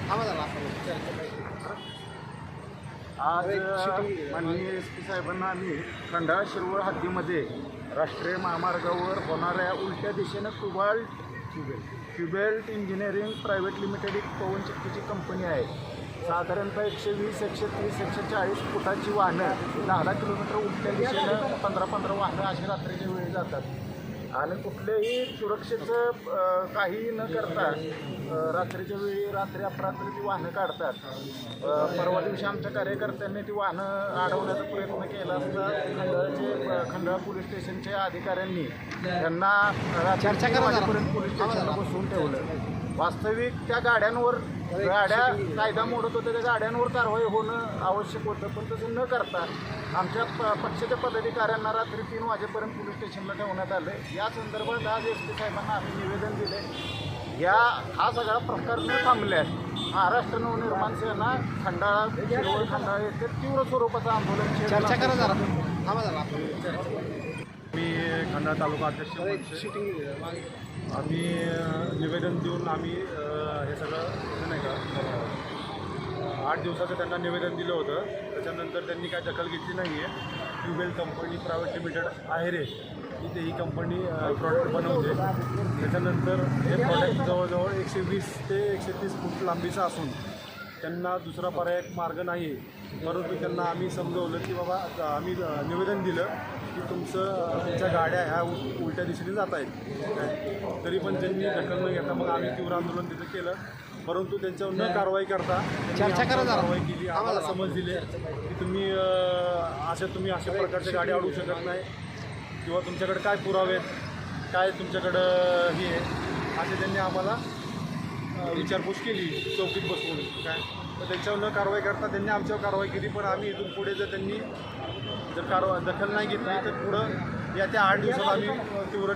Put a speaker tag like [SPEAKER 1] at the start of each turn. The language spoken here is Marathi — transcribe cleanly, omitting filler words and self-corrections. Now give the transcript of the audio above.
[SPEAKER 1] आज माननीय SP साहेबांना आम्ही खंडाळा शिरवळ हद्दीमध्ये राष्ट्रीय महामार्गावर होणाऱ्या उलट्या दिशेनं क्युबेल्ट इंजिनिअरिंग प्रायव्हेट लिमिटेड एक पवनचक्कीची कंपनी आहे. साधारणतः 120, 130, 140 फुटाची वाहनं 10 किलोमीटर उलट्या दिशेनं 15 वाहनं अशी रात्रीच्या वेळी जातात आणि कुठल्याही सुरक्षेचं काही न करता रात्रीच्या वेळी रात्री अपरात्री ती वाहनं काढतात. परवा दिवशी आमच्या कार्यकर्त्यांनी ती वाहनं अडवण्याचा प्रयत्न केला असता खंडाळा पोलीस स्टेशनच्या अधिकाऱ्यांनी त्यांना वाजेपर्यंत पोलीस स्टेशनला बसवून ठेवलं. वास्तविक त्या गाड्या कायदा मोडत होत्या, त्या गाड्यांवर कारवाई होणं आवश्यक होतं, पण तसं न करता आमच्या पक्षाच्या पदाधिकाऱ्यांना रात्री 3 वाजेपर्यंत पोलीस स्टेशनला ठेवण्यात आलं. या संदर्भात आज SP साहेबांना आम्ही निवेदन दिले. हा सगळा प्रकार न थांबल्यास महाराष्ट्र नवनिर्माण सेना खंडाळा येथे तीव्र स्वरूपाचं आंदोलन
[SPEAKER 2] मी खंडाळा तालुका अध्यक्ष आम्ही निवेदन देऊन आम्ही हे सगळं नाही का 8 दिवसाचं त्यांना निवेदन दिलं होतं. त्याच्यानंतर त्यांनी काय दखल घेतली नाही आहे. क्युबेल कंपनी प्रायव्हेट लिमिटेड आहे रे इथे ही कंपनी प्रॉडक्ट बनवते. त्याच्यानंतर हे प्रॉडक्ट जवळजवळ 120 ते 130 फूट लांबीचं असून त्यांना दुसरा पर्याय मार्ग नाही आहे. परंतु त्यांना आम्ही समजवलं की बाबा आम्ही निवेदन दिलं की तुमच्या गाड्या ह्या उलट्या दिशेने जात आहेत. तरी पण त्यांनी दखल न घेता मग आम्ही तीव्र आंदोलन तिथं केलं. परंतु त्यांच्यावर न कारवाई करता कारवाई केली. आम्हाला समज दिले की तुम्ही अशा प्रकारच्या गाड्या अडवू शकत नाही किंवा तुमच्याकडे काय पुरावे आहेत, काय तुमच्याकडं हे आहे, असे त्यांनी आम्हाला विचारपूस केली चौकीत बसवून. काय तर त्यांच्यावर न कारवाई करता त्यांनी आमच्यावर कारवाई केली. पण आम्ही इथून पुढे जर त्यांनी दखल नाही घेतली तर पुढं त्या 8 दिवसात आम्ही तीव्र